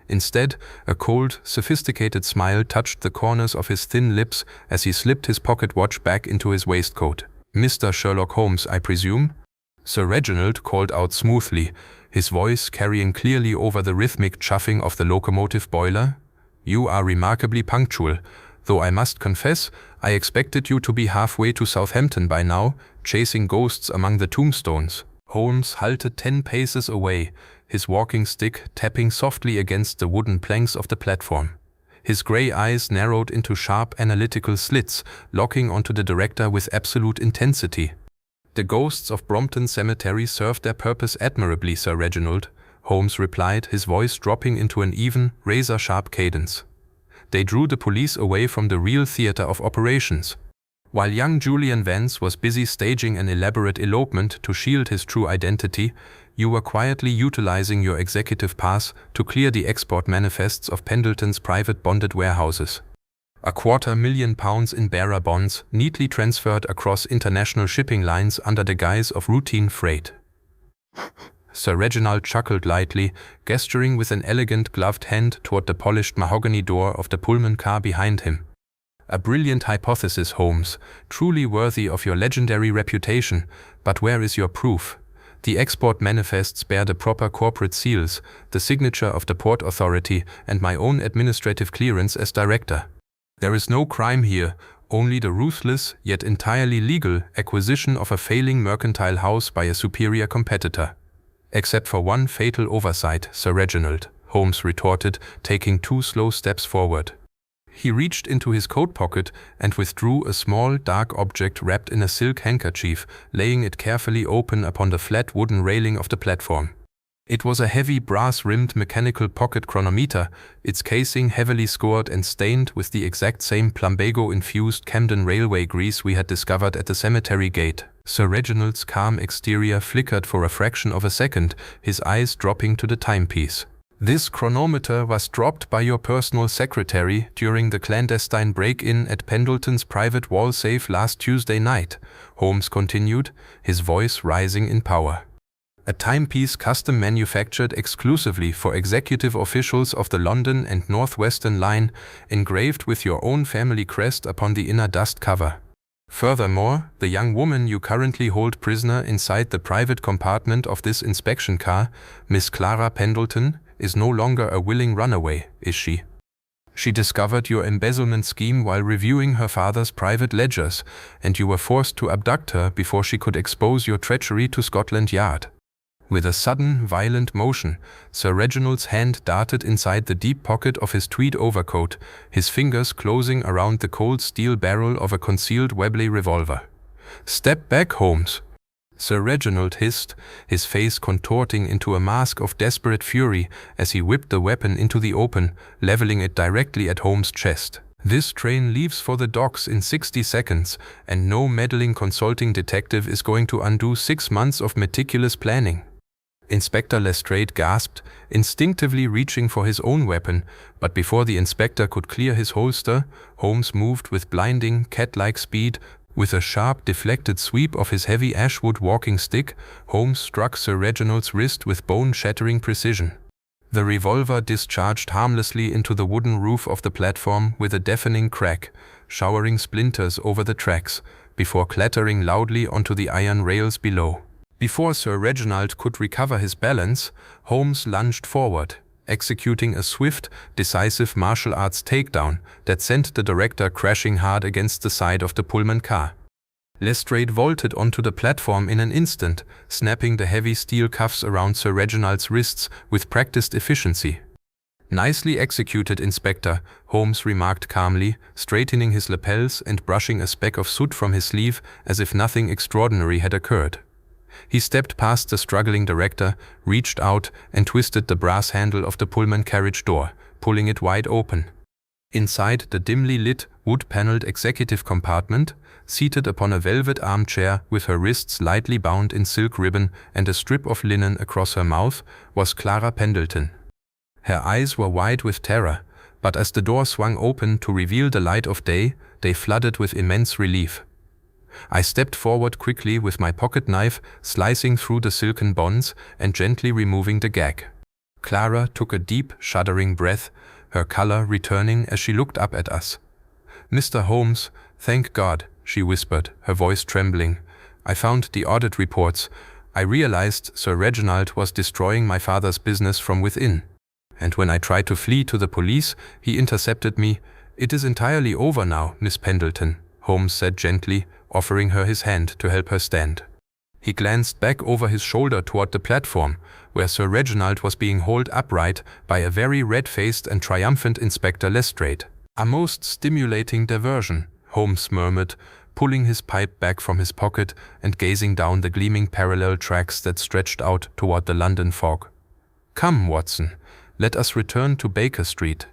A: Instead, a cold, sophisticated smile touched the corners of his thin lips as he slipped his pocket watch back into his waistcoat. "Mr. Sherlock Holmes, I presume?" Sir Reginald called out smoothly, his voice carrying clearly over the rhythmic chuffing of the locomotive boiler. "You are remarkably punctual, though I must confess I expected you to be halfway to Southampton by now, chasing ghosts among the tombstones." Holmes halted 10 paces away, his walking stick tapping softly against the wooden planks of the platform. His grey eyes narrowed into sharp analytical slits, locking onto the director with absolute intensity. "The ghosts of Brompton Cemetery served their purpose admirably, Sir Reginald," Holmes replied, his voice dropping into an even, razor-sharp cadence. "They drew the police away from the real theatre of operations. While young Julian Vance was busy staging an elaborate elopement to shield his true identity, you were quietly utilizing your executive pass to clear the export manifests of Pendleton's private bonded warehouses. £250,000 in bearer bonds, neatly transferred across international shipping lines under the guise of routine freight." Sir Reginald chuckled lightly, gesturing with an elegant gloved hand toward the polished mahogany door of the Pullman car behind him. "A brilliant hypothesis, Holmes, truly worthy of your legendary reputation, but where is your proof? The export manifests bear the proper corporate seals, the signature of the Port Authority, and my own administrative clearance as director. There is no crime here, only the ruthless, yet entirely legal, acquisition of a failing mercantile house by a superior competitor." "Except for one fatal oversight, Sir Reginald," Holmes retorted, taking 2 slow steps forward. He reached into his coat pocket and withdrew a small, dark object wrapped in a silk handkerchief, laying it carefully open upon the flat wooden railing of the platform. It was a heavy brass-rimmed mechanical pocket chronometer, its casing heavily scored and stained with the exact same plumbago-infused Camden railway grease we had discovered at the cemetery gate. Sir Reginald's calm exterior flickered for a fraction of a second, his eyes dropping to the timepiece. "This chronometer was dropped by your personal secretary during the clandestine break-in at Pendleton's private wall safe last Tuesday night," Holmes continued, his voice rising in power. "A timepiece custom manufactured exclusively for executive officials of the London and North Western Line, engraved with your own family crest upon the inner dust cover. Furthermore, the young woman you currently hold prisoner inside the private compartment of this inspection car, Miss Clara Pendleton, is no longer a willing runaway, is she? She discovered your embezzlement scheme while reviewing her father's private ledgers, and you were forced to abduct her before she could expose your treachery to Scotland Yard." With a sudden, violent motion, Sir Reginald's hand darted inside the deep pocket of his tweed overcoat, his fingers closing around the cold steel barrel of a concealed Webley revolver. "Step back, Holmes," Sir Reginald hissed, his face contorting into a mask of desperate fury as he whipped the weapon into the open, leveling it directly at Holmes' chest. "This train leaves for the docks in 60 seconds, and no meddling consulting detective is going to undo 6 months of meticulous planning." Inspector Lestrade gasped, instinctively reaching for his own weapon, but before the inspector could clear his holster, Holmes moved with blinding, cat-like speed. With a sharp, deflected sweep of his heavy ashwood walking stick, Holmes struck Sir Reginald's wrist with bone-shattering precision. The revolver discharged harmlessly into the wooden roof of the platform with a deafening crack, showering splinters over the tracks, before clattering loudly onto the iron rails below. Before Sir Reginald could recover his balance, Holmes lunged forward, executing a swift, decisive martial arts takedown that sent the director crashing hard against the side of the Pullman car. Lestrade vaulted onto the platform in an instant, snapping the heavy steel cuffs around Sir Reginald's wrists with practiced efficiency. "Nicely executed, Inspector," Holmes remarked calmly, straightening his lapels and brushing a speck of soot from his sleeve as if nothing extraordinary had occurred. He stepped past the struggling director, reached out, and twisted the brass handle of the Pullman carriage door, pulling it wide open. Inside the dimly lit, wood-paneled executive compartment, seated upon a velvet armchair with her wrists lightly bound in silk ribbon and a strip of linen across her mouth, was Clara Pendleton. Her eyes were wide with terror, but as the door swung open to reveal the light of day, they flooded with immense relief. I stepped forward quickly with my pocket knife, slicing through the silken bonds and gently removing the gag. Clara took a deep, shuddering breath, her color returning as she looked up at us. "Mr. Holmes, thank God," she whispered, her voice trembling. "I found the audit reports. I realized Sir Reginald was destroying my father's business from within. And when I tried to flee to the police, he intercepted me. It is entirely over now, Miss Pendleton," Holmes said gently, offering her his hand to help her stand. He glanced back over his shoulder toward the platform, where Sir Reginald was being hauled upright by a very red-faced and triumphant Inspector Lestrade. "A most stimulating diversion," Holmes murmured, pulling his pipe back from his pocket and gazing down the gleaming parallel tracks that stretched out toward the London fog. "Come, Watson, let us return to Baker Street.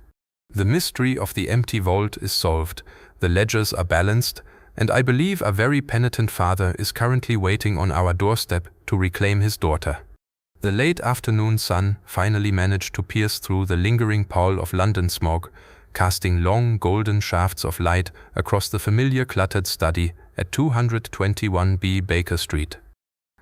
A: The mystery of the empty vault is solved, the ledgers are balanced, and I believe a very penitent father is currently waiting on our doorstep to reclaim his daughter." The late afternoon sun finally managed to pierce through the lingering pall of London smog, casting long golden shafts of light across the familiar cluttered study at 221B Baker Street.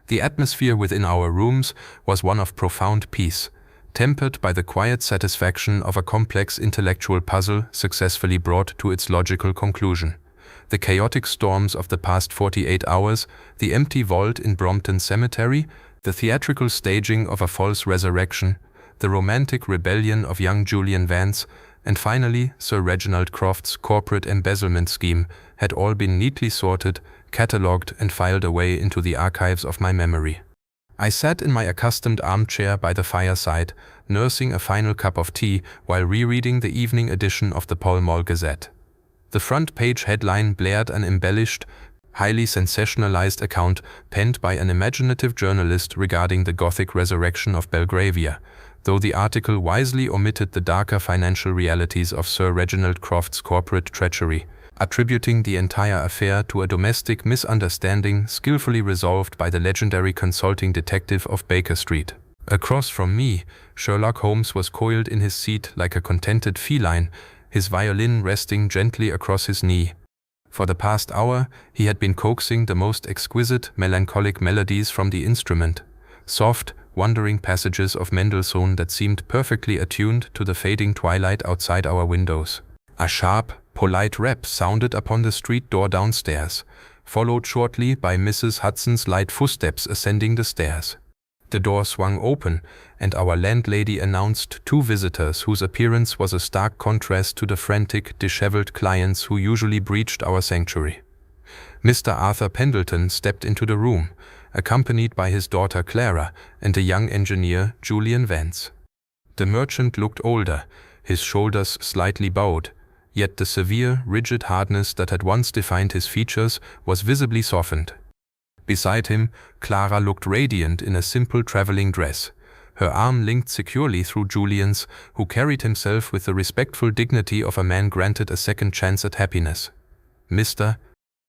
A: The atmosphere within our rooms was one of profound peace, tempered by the quiet satisfaction of a complex intellectual puzzle successfully brought to its logical conclusion. The chaotic storms of the past 48 hours, the empty vault in Brompton Cemetery, the theatrical staging of a false resurrection, the romantic rebellion of young Julian Vance, and finally Sir Reginald Croft's corporate embezzlement scheme had all been neatly sorted, catalogued and filed away into the archives of my memory. I sat in my accustomed armchair by the fireside, nursing a final cup of tea while rereading the evening edition of the Pall Mall Gazette. The front page headline blared an embellished, highly sensationalized account penned by an imaginative journalist regarding the Gothic resurrection of Belgravia, though the article wisely omitted the darker financial realities of Sir Reginald Croft's corporate treachery, attributing the entire affair to a domestic misunderstanding skillfully resolved by the legendary consulting detective of Baker Street. Across from me, Sherlock Holmes was coiled in his seat like a contented feline, his violin resting gently across his knee. For the past hour, he had been coaxing the most exquisite, melancholic melodies from the instrument, soft, wandering passages of Mendelssohn that seemed perfectly attuned to the fading twilight outside our windows. A sharp, polite rap sounded upon the street door downstairs, followed shortly by Mrs. Hudson's light footsteps ascending the stairs. The door swung open, and our landlady announced two visitors whose appearance was a stark contrast to the frantic, disheveled clients who usually breached our sanctuary. Mr. Arthur Pendleton stepped into the room, accompanied by his daughter Clara and a young engineer, Julian Vance. The merchant looked older, his shoulders slightly bowed, yet the severe, rigid hardness that had once defined his features was visibly softened. Beside him, Clara looked radiant in a simple traveling dress, her arm linked securely through Julian's, who carried himself with the respectful dignity of a man granted a second chance at happiness. "Mr.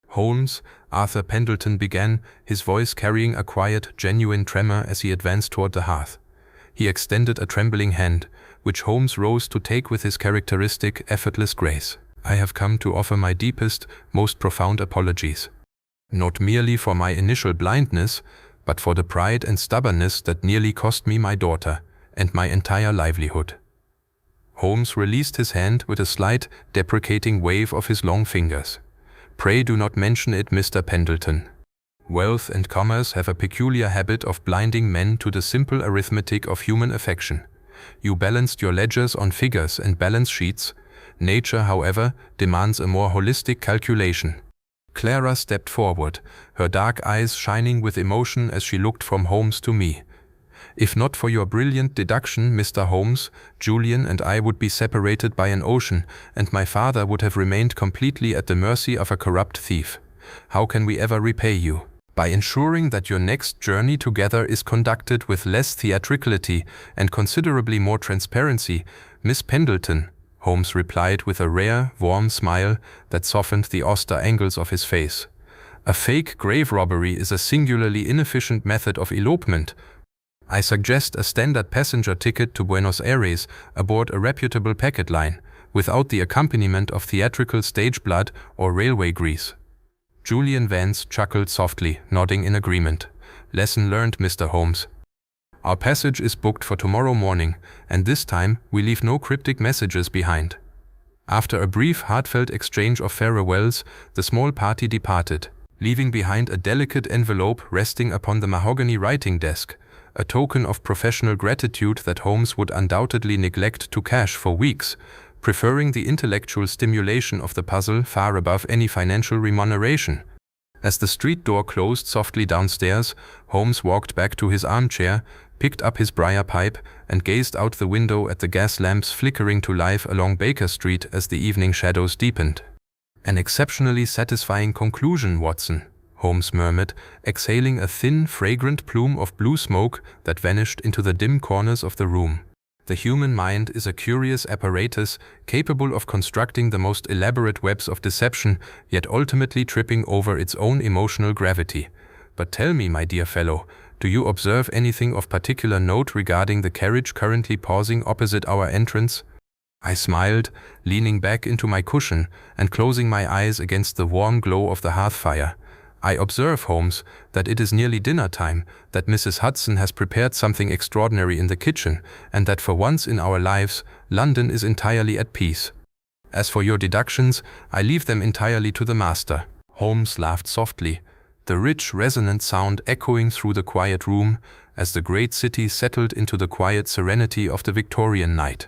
A: Holmes," Arthur Pendleton began, his voice carrying a quiet, genuine tremor as he advanced toward the hearth. He extended a trembling hand, which Holmes rose to take with his characteristic, effortless grace. "I have come to offer my deepest, most profound apologies. Not merely for my initial blindness, but for the pride and stubbornness that nearly cost me my daughter and my entire livelihood." Holmes released his hand with a slight, deprecating wave of his long fingers. "Pray do not mention it, Mr. Pendleton. Wealth and commerce have a peculiar habit of blinding men to the simple arithmetic of human affection. You balanced your ledgers on figures and balance sheets. Nature, however, demands a more holistic calculation." Clara stepped forward, her dark eyes shining with emotion as she looked from Holmes to me. "If not for your brilliant deduction, Mr. Holmes, Julian and I would be separated by an ocean, and my father would have remained completely at the mercy of a corrupt thief. How can we ever repay you?" by ensuring that your next journey together is conducted with less theatricality and considerably more transparency, Miss Pendleton, Holmes replied with a rare, warm smile that softened the austere angles of his face. A fake grave robbery is a singularly inefficient method of elopement. I suggest a standard passenger ticket to Buenos Aires aboard a reputable packet line, without the accompaniment of theatrical stage blood or railway grease. Julian Vance chuckled softly, nodding in agreement. Lesson learned, Mr. Holmes. Our passage is booked for tomorrow morning, and this time we leave no cryptic messages behind. After a brief, heartfelt exchange of farewells, the small party departed, leaving behind a delicate envelope resting upon the mahogany writing desk, a token of professional gratitude that Holmes would undoubtedly neglect to cash for weeks, preferring the intellectual stimulation of the puzzle far above any financial remuneration. As the street door closed softly downstairs, Holmes walked back to his armchair, picked up his briar pipe, and gazed out the window at the gas lamps flickering to life along Baker Street as the evening shadows deepened. An exceptionally satisfying conclusion, Watson, Holmes murmured, exhaling a thin, fragrant plume of blue smoke that vanished into the dim corners of the room. The human mind is a curious apparatus capable of constructing the most elaborate webs of deception, yet ultimately tripping over its own emotional gravity. But tell me, my dear fellow, do you observe anything of particular note regarding the carriage currently pausing opposite our entrance? I smiled, leaning back into my cushion and closing my eyes against the warm glow of the hearth fire. I observe, Holmes, that it is nearly dinner time, that Mrs. Hudson has prepared something extraordinary in the kitchen, and that for once in our lives, London is entirely at peace. As for your deductions, I leave them entirely to the master. Holmes laughed softly, the rich, resonant sound echoing through the quiet room as the great city settled into the quiet serenity of the Victorian night.